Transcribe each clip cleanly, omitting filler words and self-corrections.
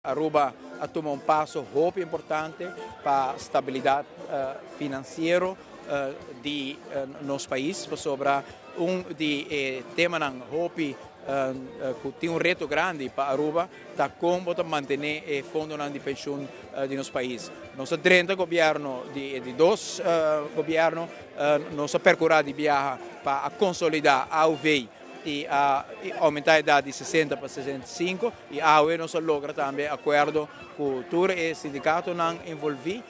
Aruba ha tomato un passo molto importante per la stabilità finanziaria di nostro paese, sopra un di tema che tem un reto grande per Aruba, da come mantenere il fondo di pensione di nostro paese. Nostro 30 governo di due governi non sa percorrere di viaggio per consolidare AUV e aumentare l'età di 60 per 65 e AUE non si logra también accordo con tutti i sindicati non involti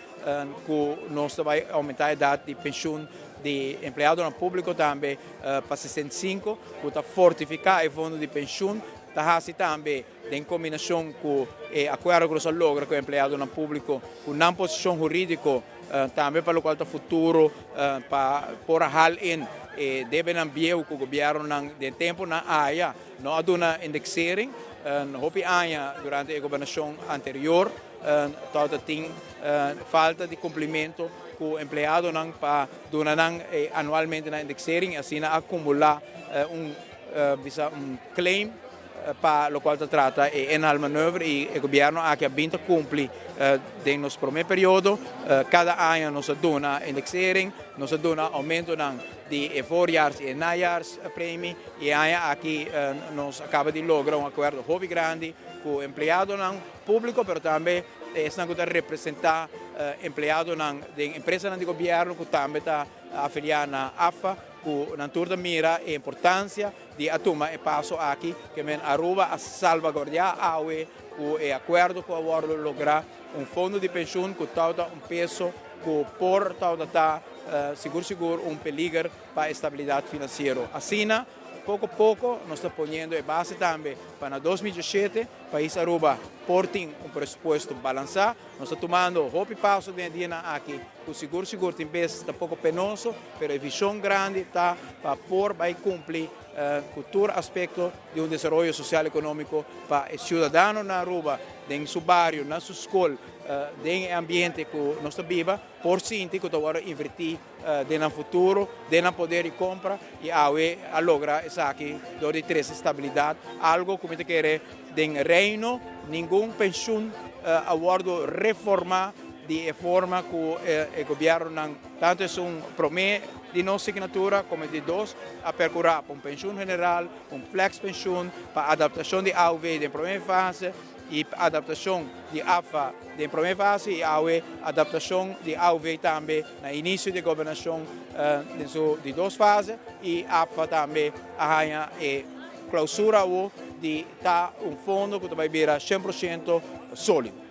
con nostra aumentare l'età di pensione di impiegati pubblico también per 65 per fortificare il fondo di pensione da también in combinazione con l'accordo che si logra con l'impiegati pubblico con una posizione giuridica también per lo quale futuro per hal in e deve ambiente con il governo del tempo na aya no ad una indexering hopi aya durante la governazione anteriore totdat ting falta di complimento con l'impiegati per donare annualmente una indexering e così accumulare un claim per lo quale tratta e in al manovra il governo ha vinto compli nel nostro primo periodo cada anno non si dona indexering non si dona aumento di voorjaars e najaars premi e aquí nos acaba di lograr un accordo molto grande con l'impiegati pubblico però anche stiamo rappresentare impiegati di imprese di governo che también affiliati a AFA con una turda mira e importanza di atuma e passo aqui che men Aruba a salvaguardare AUE con l'accordo che ha lograto un fondo di pensione con un peso che por sicuro un peligro per la stabilità finanziaria. Asina, poco a poco, nos está poniendo a base también para 2017, país Aruba porting un presupuesto balançado, nos está tomando hopi passo de dia aqui, com seguro tem vezes está pouco penoso, pero a visão grande está para por vai cumprir cultura aspecto de um desenvolvimento social e econômico para o cidadão na Aruba, em seu bairro, na sua escola, em ambiente que nós vivemos, por sentir que agora investir no futuro, no poder de compra e a lograr isso aqui, de trazer estabilidade, algo como te quer em reino, nenhum pensione a guardo reformar de forma que o governo tanto é promessa de nossa assinatura como de dois a percorrer para pensione general, flex pensione, para adaptação de AUV em primeira fase e adaptação de AFA em primeira fase e adaptação de AUV também no início da governação de duas fases e AFA também a clausura de um fundo que vai virar 100% sólido.